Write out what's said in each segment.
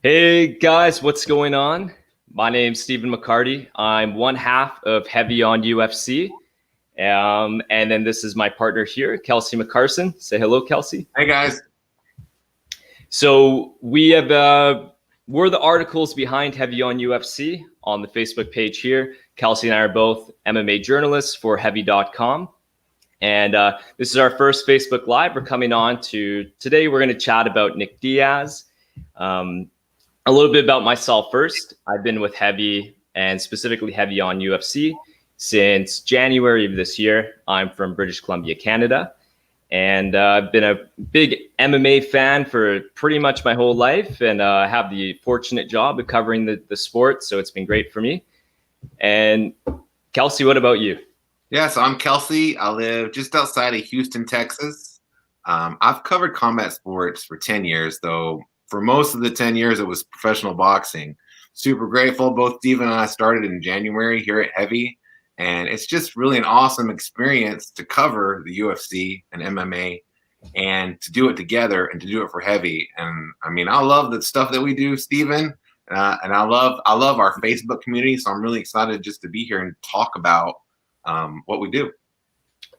Hey guys, what's going on? My name's Stephen McCarty. I'm one half of Heavy on UFC. And then this is my partner here, Kelsey McCarson. Say hello, Kelsey. Hey guys. So we're the articles behind Heavy on UFC on the Facebook page here. Kelsey and I are both MMA journalists for heavy.com. And this is our first Facebook Live. We're coming on today. We're going to chat about Nick Diaz. A little bit about myself first. I've been with Heavy and specifically Heavy on UFC since January of this year. I'm from British Columbia, Canada. And I've been a big MMA fan for pretty much my whole life. And I have the fortunate job of covering the sport. So it's been great for me. And Kelsey, what about you? Yeah, so I'm Kelsey. I live just outside of Houston, Texas. I've covered combat sports for 10 years, though. For most of the 10 years, it was professional boxing. Super grateful. Both Steven and I started in January here at Heavy. And it's just really an awesome experience to cover the UFC and MMA and to do it together and to do it for Heavy. And I mean, I love the stuff that we do, Steven. And I love our Facebook community. So I'm really excited just to be here and talk about what we do.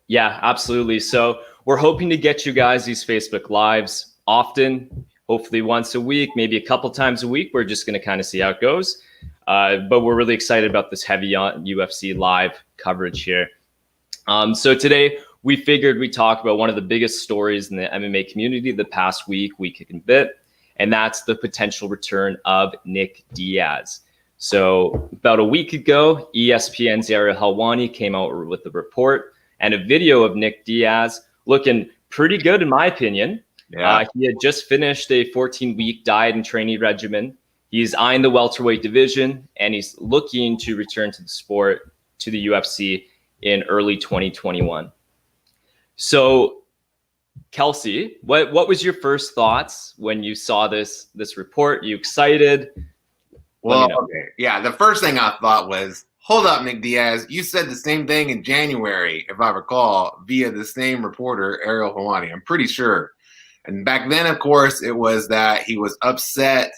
Yeah, absolutely. So we're hoping to get you guys these Facebook Lives often, hopefully once a week, maybe a couple times a week. We're just going to kind of see how it goes. But we're really excited about this Heavy on UFC live coverage here. So today we figured we'd talk about one of the biggest stories in the MMA community the past week and a bit, and that's the potential return of Nick Diaz. So about a week ago, ESPN's Ariel Helwani came out with a report and a video of Nick Diaz looking pretty good, in my opinion. Yeah. He had just finished a 14-week diet and training regimen. He's eyeing the welterweight division, and he's looking to return to the sport, to the UFC, in early 2021. So, Kelsey, what was your first thoughts when you saw this report? You excited? Well, okay. Yeah, the first thing I thought was, hold up, Nick Diaz. You said the same thing in January, if I recall, via the same reporter, Ariel Helwani. I'm pretty sure. And back then, of course, it was that he was upset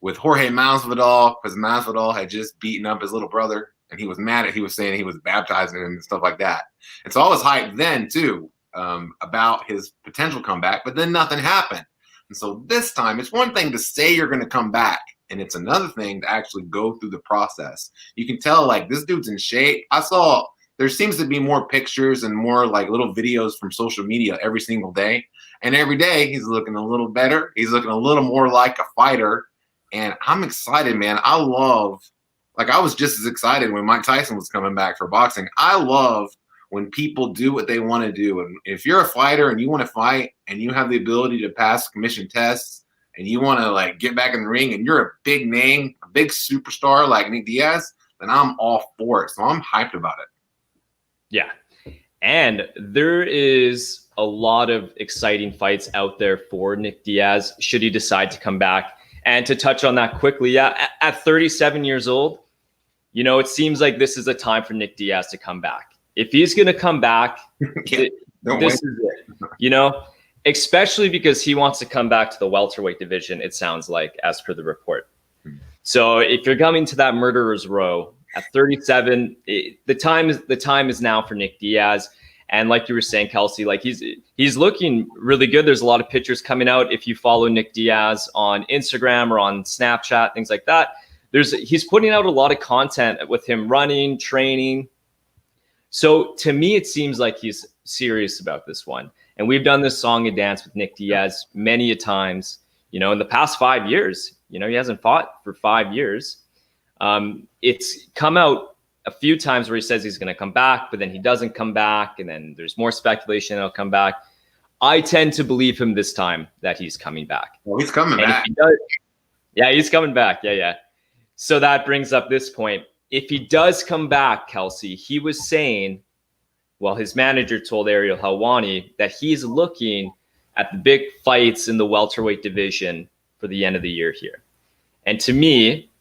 with Jorge Masvidal because Masvidal had just beaten up his little brother, and he was mad at. He was saying he was baptizing him and stuff like that. And so I was hyped then too about his potential comeback, but then nothing happened. And so this time, it's one thing to say you're going to come back, and it's another thing to actually go through the process. You can tell like this dude's in shape. I saw there seems to be more pictures and more like little videos from social media every single day. And every day he's looking a little better. He's looking a little more like a fighter. And I'm excited, man. I was just as excited when Mike Tyson was coming back for boxing. I love when people do what they want to do. And if you're a fighter and you want to fight and you have the ability to pass commission tests and you want to like get back in the ring and you're a big name, a big superstar like Nick Diaz, then I'm all for it. So I'm hyped about it. Yeah. And there is a lot of exciting fights out there for Nick Diaz should he decide to come back. And to touch on that quickly, yeah, at 37 years old, it seems like this is a time for Nick Diaz to come back. If he's going to come back, this is it, especially because he wants to come back to the welterweight division, it sounds like, as per the report. So if you're coming to that murderer's row at 37, the time is now for Nick Diaz. And like you were saying, Kelsey, like he's looking really good. There's a lot of pictures coming out. If you follow Nick Diaz on Instagram or on Snapchat, things like that, he's putting out a lot of content with him running, training. So to me, it seems like he's serious about this one. And we've done this song and dance with Nick Diaz many a times, in the past 5 years. He hasn't fought for 5 years. It's come out a few times where he says he's going to come back, but then he doesn't come back. And then there's more speculation he'll come back. I tend to believe him this time that he's coming back. Well, he's coming back. Yeah, he's coming back. Yeah. So that brings up this point. If he does come back, Kelsey, he was saying, well, his manager told Ariel Helwani that he's looking at the big fights in the welterweight division for the end of the year here. And to me,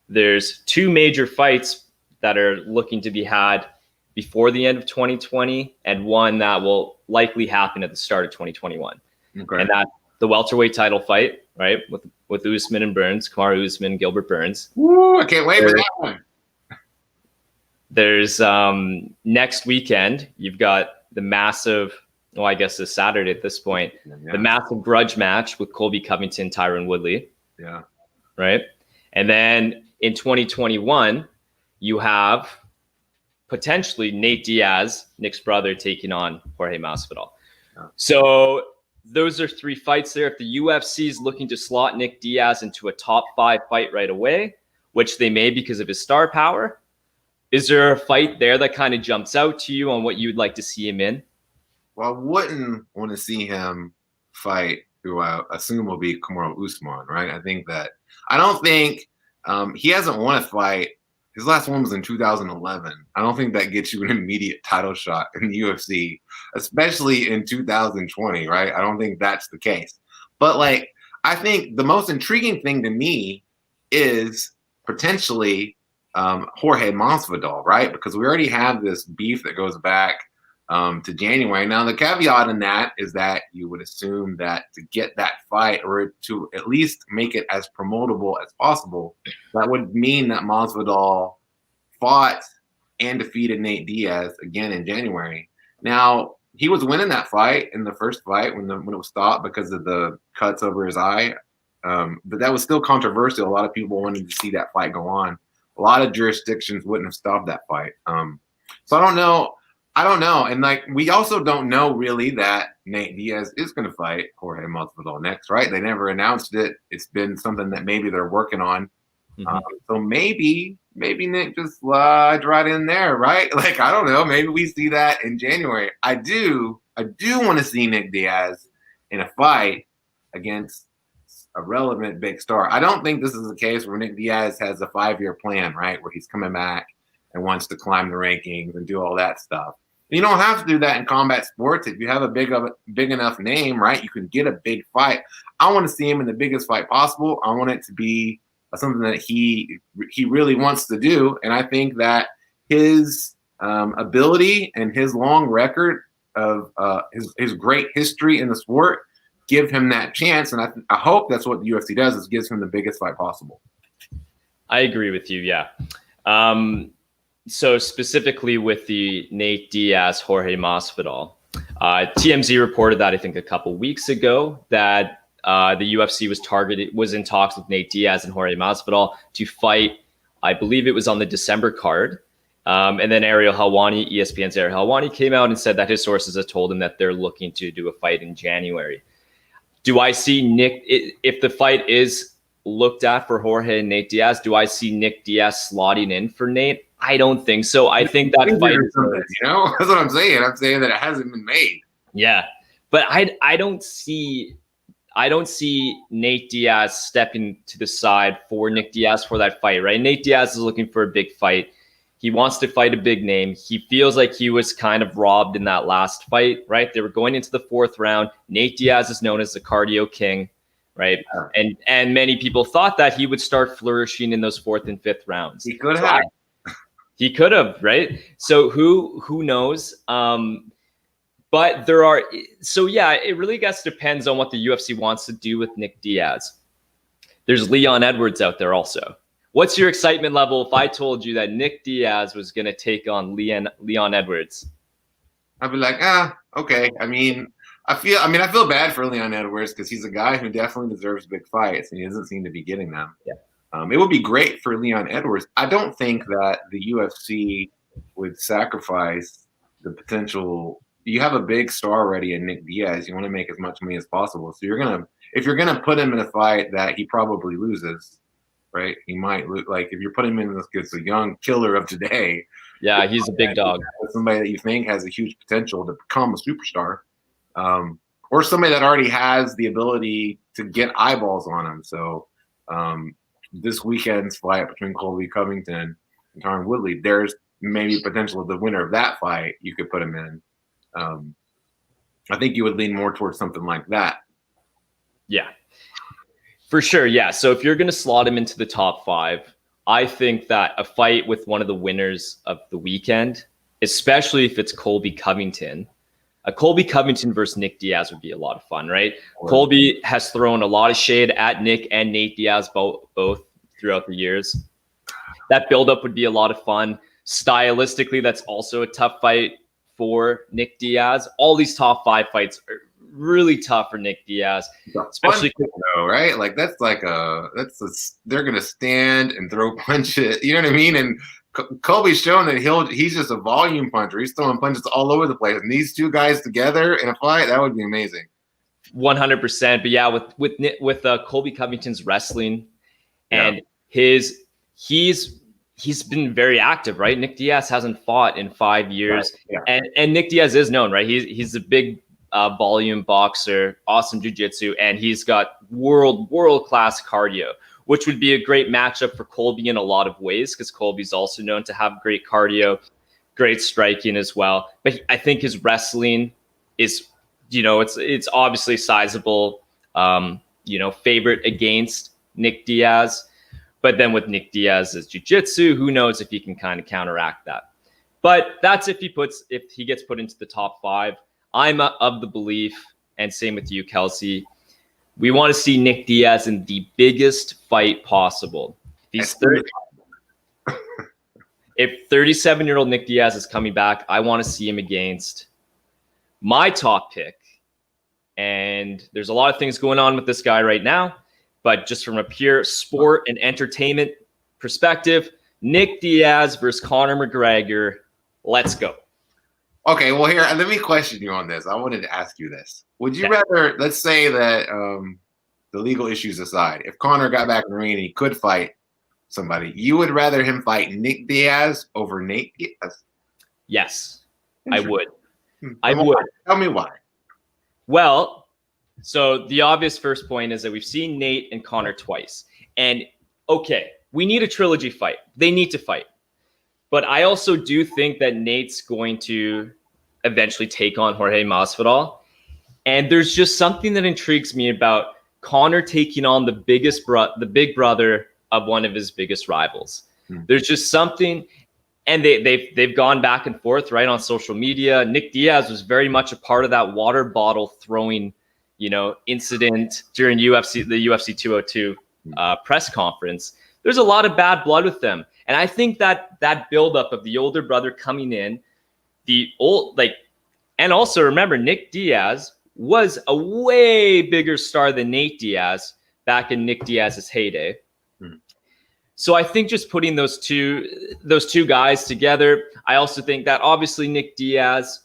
there's two major fights that are looking to be had before the end of 2020 and one that will likely happen at the start of 2021. Okay. And that's the welterweight title fight, right, with with Usman and Burns, Kamaru Usman, Gilbert Burns. Woo, I can't wait for that one. There's next weekend, you've got the massive, well, I guess it's Saturday at this point, the massive grudge match with Colby Covington, Tyron Woodley. Yeah. Right. And then in 2021, you have potentially Nate Diaz, Nick's brother, taking on Jorge Masvidal. Yeah. So those are 3 fights there. If the UFC is looking to slot Nick Diaz into a top 5 fight right away, which they may because of his star power, is there a fight there that kind of jumps out to you on what you'd like to see him in? Well, I wouldn't want to see him fight who I assume will be Kamaru Usman, right? I don't think he hasn't won a fight. His last one was in 2011. I don't think that gets you an immediate title shot in the UFC, especially in 2020, right? I don't think that's the case. But like, I think the most intriguing thing to me is potentially Jorge Masvidal, right? Because we already have this beef that goes back to January. Now, the caveat in that is that you would assume that to get that fight, or to at least make it as promotable as possible, that would mean that Masvidal fought and defeated Nate Diaz again in January. Now, he was winning that fight in the first fight when it was stopped because of the cuts over his eye. But that was still controversial. A lot of people wanted to see that fight go on. A lot of jurisdictions wouldn't have stopped that fight. So I don't know. And like, we also don't know really that Nate Diaz is going to fight Jorge Masvidal next, right? They never announced it. It's been something that maybe they're working on. Mm-hmm. So maybe Nick just slides right in there, right? Like, I don't know. Maybe we see that in January. I do want to see Nick Diaz in a fight against a relevant big star. I don't think this is a case where Nick Diaz has a 5-year plan, right? Where he's coming back and wants to climb the rankings and do all that stuff. You don't have to do that in combat sports. If you have a big enough name, right, you can get a big fight. I want to see him in the biggest fight possible. I want it to be something that he really wants to do. And I think that his ability and his long record of his great history in the sport give him that chance. And I hope that's what the UFC does, is gives him the biggest fight possible. I agree with you. Yeah. So specifically with the Nate Diaz, Jorge Masvidal, TMZ reported that I think a couple weeks ago that the UFC was in talks with Nate Diaz and Jorge Masvidal to fight. I believe it was on the December card. And then Ariel Helwani, ESPN's Ariel Helwani, came out and said that his sources have told him that they're looking to do a fight in January. Do I see Nick, if the fight is looked at for Jorge and Nate Diaz, do I see Nick Diaz slotting in for Nate? I don't think so. I think that fight is, that's what I'm saying. I'm saying that it hasn't been made. Yeah. But I don't see Nate Diaz stepping to the side for Nick Diaz for that fight, right? Nate Diaz is looking for a big fight. He wants to fight a big name. He feels like he was kind of robbed in that last fight, right? They were going into the 4th round. Nate Diaz is known as the cardio king, right? And many people thought that he would start flourishing in those 4th and 5th rounds. He could have. He could have, right? So who knows? But there are, so yeah, it really depends on what the UFC wants to do with Nick Diaz. There's Leon Edwards out there also. What's your excitement level if I told you that Nick Diaz was going to take on Leon Edwards? I'd be like, okay. I feel bad for Leon Edwards because he's a guy who definitely deserves big fights, and he doesn't seem to be getting them. Yeah. It would be great for Leon Edwards. I don't think that the UFC would sacrifice the potential. You have a big star already in Nick Diaz. You want to make as much money as possible. So if you're gonna put him in a fight that he probably loses, right? He might lose. Like, if you're putting him in this a young killer of today. Yeah, he's a big dog. Somebody that you think has a huge potential to become a superstar, or somebody that already has the ability to get eyeballs on him. So this weekend's fight between Colby Covington and Tyron Woodley, there's maybe potential of the winner of that fight you could put him in. I think you would lean more towards something like that. Yeah, for sure. Yeah. So if you're going to slot him into the top 5, I think that a fight with one of the winners of the weekend, especially if it's Colby Covington, Colby Covington versus Nick Diaz would be a lot of fun, right? Colby has thrown a lot of shade at Nick and Nate Diaz both throughout the years. That buildup would be a lot of fun. Stylistically, that's also a tough fight for Nick Diaz. All these top 5 fights are really tough for Nick Diaz, especially right? Like they're gonna stand and throw punches. You know what I mean? And Colby's shown that he's just a volume puncher. He's throwing punches all over the place. And these two guys together in a fight, that would be amazing. 100%. But yeah, with Colby Covington's wrestling and he's been very active, right? Nick Diaz hasn't fought in 5 years, and Nick Diaz is known, right? He's a big volume boxer, awesome jiu-jitsu, and he's got world-class cardio, which would be a great matchup for Colby in a lot of ways, because Colby's also known to have great cardio, great striking as well. But I think his wrestling is, it's obviously sizable, favorite against Nick Diaz. But then with Nick Diaz's jiu-jitsu, who knows if he can kind of counteract that. But that's if he gets put into the top 5. I'm of the belief, and same with you, Kelsey, we want to see Nick Diaz in the biggest fight possible. If 37-year-old Nick Diaz is coming back, I want to see him against my top pick. And there's a lot of things going on with this guy right now. But just from a pure sport and entertainment perspective, Nick Diaz versus Conor McGregor. Let's go. Okay, well, here, let me question you on this. I wanted to ask you this. Would you rather, let's say that the legal issues aside, if Conor got back in the ring and he could fight somebody, you would rather him fight Nick Diaz over Nate Diaz? Yes, I would. I would. Tell me why. Well, so the obvious first point is that we've seen Nate and Conor twice. And okay, we need a trilogy fight. They need to fight. But I also do think that Nate's going to eventually take on Jorge Masvidal. And there's just something that intrigues me about Conor taking on the big brother of one of his biggest rivals. There's just something, and they've gone back and forth right on social media. Nick Diaz was very much a part of that water bottle throwing, incident during the UFC 202 press conference. There's a lot of bad blood with them. And I think that buildup of the older brother coming in, and also remember, Nick Diaz was a way bigger star than Nate Diaz back in Nick Diaz's heyday. So I think just putting those two guys together, I also think that obviously Nick Diaz,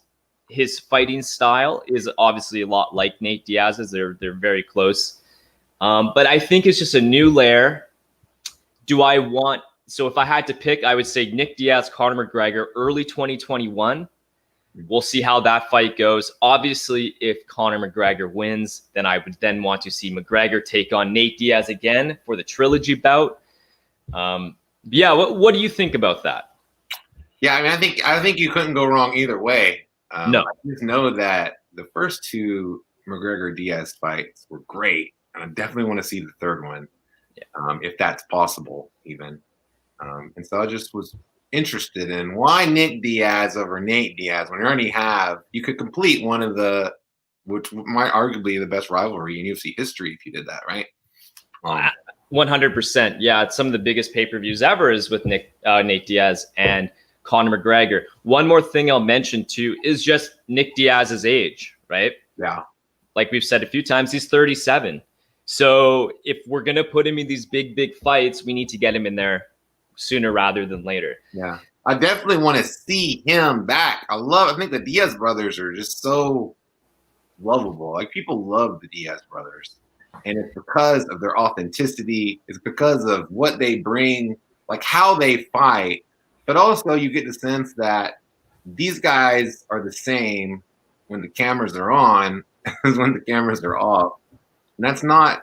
his fighting style is obviously a lot like Nate Diaz's. They're very close. But I think it's just a new layer. So if I had to pick, I would say Nick Diaz, Conor McGregor, early 2021. We'll see how that fight goes. Obviously, if Conor McGregor wins, then I would then want to see McGregor take on Nate Diaz again for the trilogy bout. What do you think about that? Yeah, I mean, I think you couldn't go wrong either way. No, I just know that the first two McGregor-Diaz fights were great, and I definitely want to see the third one, if that's possible, even. And so I just was interested in why Nick Diaz over Nate Diaz when you could complete one of which might arguably the best rivalry in UFC history if you did that, right? 100%. Yeah, it's some of the biggest pay-per-views ever is with Nate Diaz and Conor McGregor. One more thing I'll mention too is just Nick Diaz's age, right? Yeah. Like we've said a few times, he's 37. So if we're going to put him in these big fights, we need to get him in there sooner rather than later. Yeah. I definitely want to see him back. I think the Diaz brothers are just so lovable. Like, people love the Diaz brothers. And it's because of their authenticity. It's because of what they bring, like how they fight. But also you get the sense that these guys are the same when the cameras are on as when the cameras are off. And that's not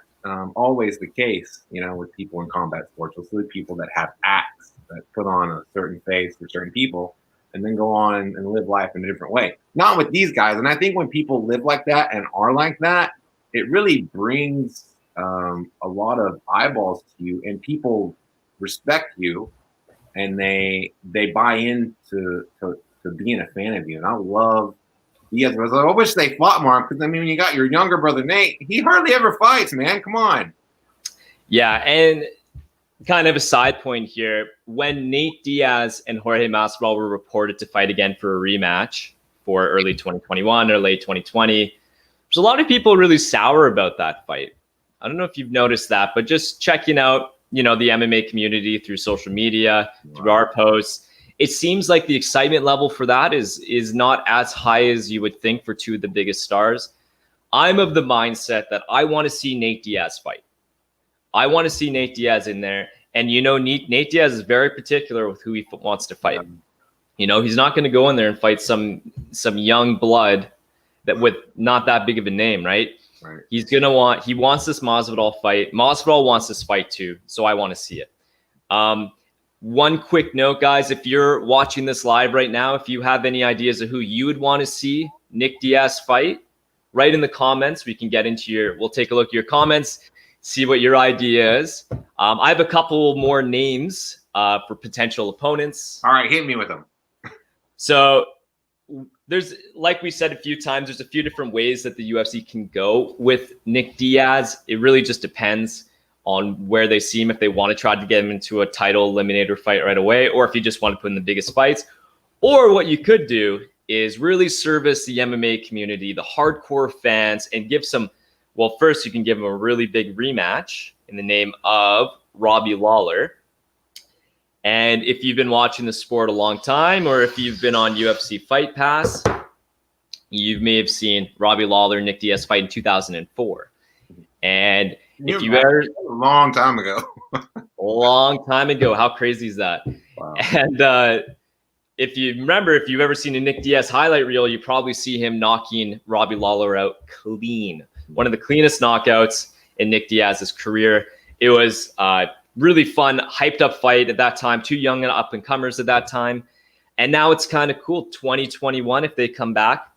always the case, with people in combat sports. You'll see people that have acts that put on a certain face for certain people and then go on and live life in a different way. Not with these guys. And I think when people live like that and are like that, it really brings a lot of eyeballs to you, and people respect you, and they buy into being a fan of you. And I love Diaz was like, I wish they fought more because I mean, when you got your younger brother Nate, he hardly ever fights, man. Come on. Yeah, and kind of a side point here, when Nate Diaz and Jorge Masvidal were reported to fight again for a rematch for early 2021 or late 2020, there's a lot of people really sour about that fight. I don't know if you've noticed that, but just checking out, the MMA community through social media, through our posts, it seems like the excitement level for that is not as high as you would think for two of the biggest stars. I'm of the mindset that I want to see Nate Diaz fight. I want to see Nate Diaz in there. And, Nate Diaz is very particular with who he wants to fight. He's not going to go in there and fight some young blood that with not that big of a name, right? Right. He wants this Masvidal fight. Masvidal wants this fight too. So I want to see it. One quick note, guys, if you're watching this live right now, if you have any ideas of who you would want to see Nick Diaz fight, write in the comments. We'll take a look at your comments, see what your idea is. I have a couple more names for potential opponents. All right, hit me with them. So there's, like we said a few times, there's a few different ways that the UFC can go with Nick Diaz. It really just depends on where they see him, if they want to try to get him into a title eliminator fight right away, or if you just want to put in the biggest fights. Or what you could do is really service the MMA community, the hardcore fans, and give some, well, first you can give him a really big rematch in the name of Robbie Lawler. And if you've been watching the sport a long time, or if you've been on UFC Fight Pass, you may have seen Robbie Lawler and Nick Diaz fight in 2004. And if you ever, a long time ago. How crazy is that? Wow. And if you've ever seen a Nick Diaz highlight reel, you probably see him knocking Robbie Lawler out clean. One of the cleanest knockouts in Nick Diaz's career. It was really fun, hyped up fight at that time. Two young and up and comers at that time. And now it's kind of cool. 2021, if they come back,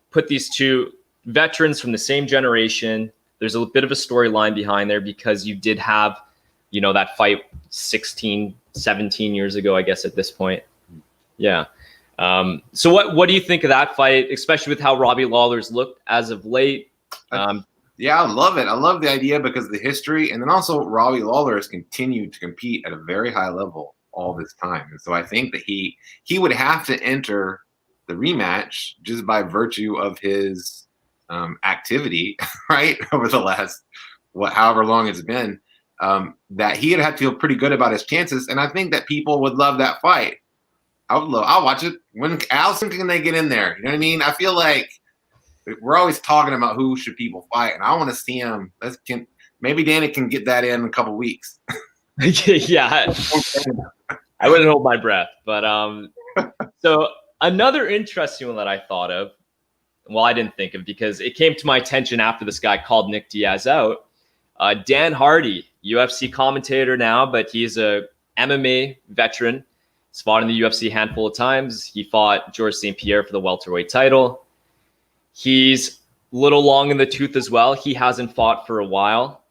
put these two veterans from the same generation. There's a bit of a storyline behind there because you did have, that fight 16, 17 years ago, I guess, at this point. Yeah. So what do you think of that fight, especially with how Robbie Lawler's looked as of late? Yeah, I love it. I love the idea because of the history. And then also Robbie Lawler has continued to compete at a very high level all this time. And so I think that he would have to enter the rematch just by virtue of his activity, right, over the last however long it's been, that he'd have to feel pretty good about his chances. And I think that people would love that fight. I'll watch it. When Allison can they get in there? You know what I mean? I feel like we're always talking about who should people fight, and I want to see him. Maybe Danny can get that in a couple weeks. Yeah, I wouldn't hold my breath. But so another interesting one that I thought of, well, I didn't think of because it came to my attention after this guy called Nick Diaz out. Dan Hardy, UFC commentator now, but he's a MMA veteran. He's fought in the UFC a handful of times. He fought George St. Pierre for the welterweight title. He's a little long in the tooth as well. He hasn't fought for a while,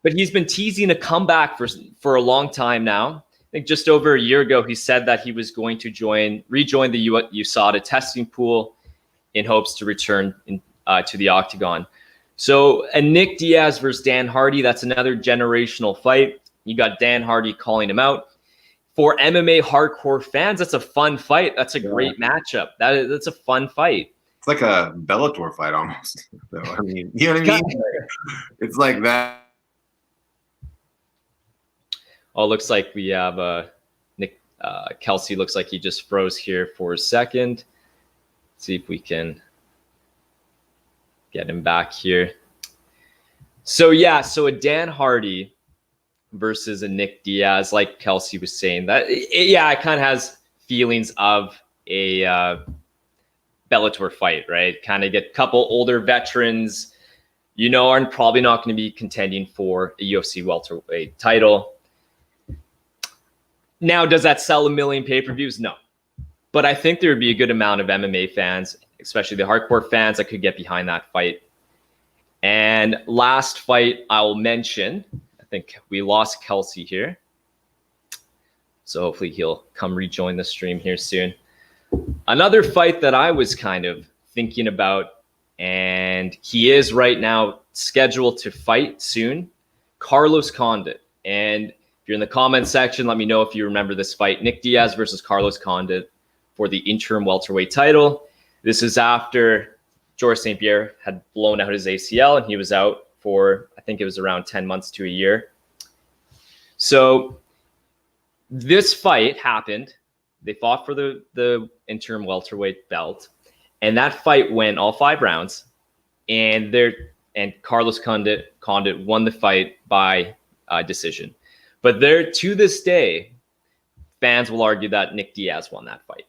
but he's been teasing a comeback for a long time now. I think just over a year ago, he said that he was going to rejoin the USADA testing pool in hopes to return to the octagon. So a Nick Diaz versus Dan Hardy, that's another generational fight. You got Dan Hardy calling him out. For MMA hardcore fans, that's a fun fight. That's a great matchup. That's a fun fight. It's like a Bellator fight almost. So, I mean, you know what I mean? It's like that. Oh, looks like we have Nick Kelsey. Looks like he just froze here for a second. Let's see if we can get him back here. So a Dan Hardy versus a Nick Diaz, like Kelsey was saying, it kind of has feelings of a Bellator fight, right? Kind of get a couple older veterans, are probably not going to be contending for a UFC welterweight title. Now, does that sell 1 million pay-per-views? No. But I think there would be a good amount of MMA fans, especially the hardcore fans, that could get behind that fight. And last fight I'll mention, I think we lost Kelsey here. So hopefully he'll come rejoin the stream here soon. Another fight that I was kind of thinking about, and he is right now scheduled to fight soon, Carlos Condit. And if you're in the comment section, let me know if you remember this fight. Nick Diaz versus Carlos Condit for the interim welterweight title. This is after George St. Pierre had blown out his ACL, and he was out for, I think it was around 10 months to a year. So this fight happened. They fought for the interim welterweight belt, and that fight went all 5 rounds. And Carlos Condit won the fight by decision. But to this day, fans will argue that Nick Diaz won that fight.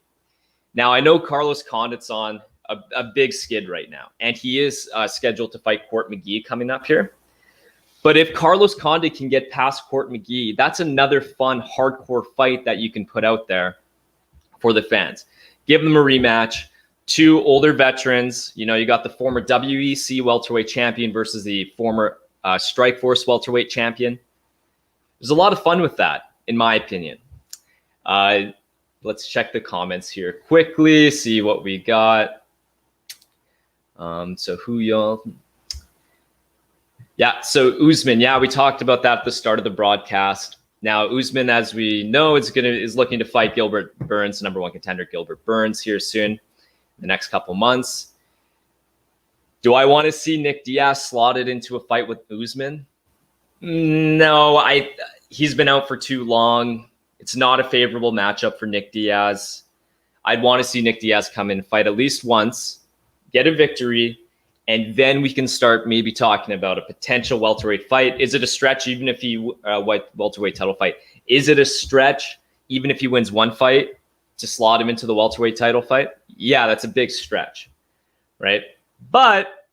Now, I know Carlos Condit's on a big skid right now, and he is scheduled to fight Court McGee coming up here. But if Carlos Condit can get past Court McGee, that's another fun, hardcore fight that you can put out there for the fans. Give them a rematch. 2 older veterans. You know, you got the former WEC welterweight champion versus the former Strikeforce welterweight champion. There's a lot of fun with that, in my opinion. Let's check the comments here quickly, see what we got. So who y'all? Yeah, so Usman. Yeah, we talked about that at the start of the broadcast. Now, Usman, as we know, is looking to fight Gilbert Burns, number 1 contender Gilbert Burns, here soon in the next couple months. Do I want to see Nick Diaz slotted into a fight with Usman? No, he's been out for too long. It's not a favorable matchup for Nick Diaz. I'd want to see Nick Diaz come in and fight at least once, get a victory, and then we can start maybe talking about a potential welterweight fight. Is it a stretch even if he welterweight title fight? Is it a stretch even if he wins one fight to slot him into the welterweight title fight? Yeah, that's a big stretch, right? But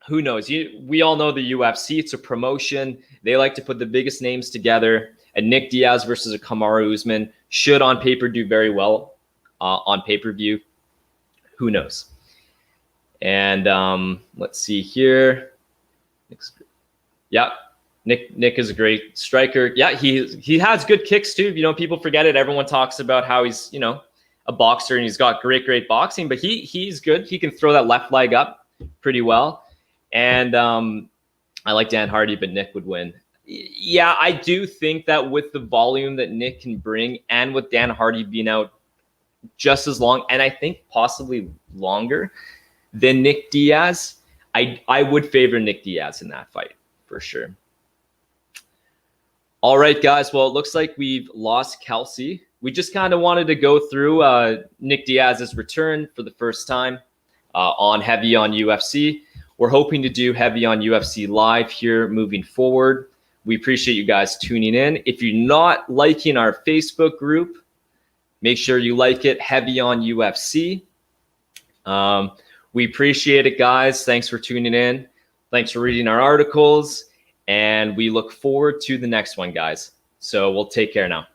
who knows? We all know the UFC. It's a promotion. They like to put the biggest names together. And Nick Diaz versus a Kamaru Usman should on paper do very well on pay-per-view. Who knows? And let's see here. Yeah, Nick is a great striker. Yeah, he has good kicks too. You know, people forget it. Everyone talks about how he's, you know, a boxer and he's got great boxing, but he's good. He can throw that left leg up pretty well. And I like Dan Hardy, but Nick would win. Yeah, I do think that with the volume that Nick can bring and with Dan Hardy being out just as long, and I think possibly longer than Nick Diaz, I would favor Nick Diaz in that fight for sure. All right, guys. Well, it looks like we've lost Kelsey. We just kind of wanted to go through Nick Diaz's return for the first time on Heavy on UFC. We're hoping to do Heavy on UFC live here moving forward. We appreciate you guys tuning in. If you're not liking our Facebook group, make sure you like it, Heavy on UFC. We appreciate it, guys. Thanks for tuning in. Thanks for reading our articles. And we look forward to the next one, guys. So we'll take care now.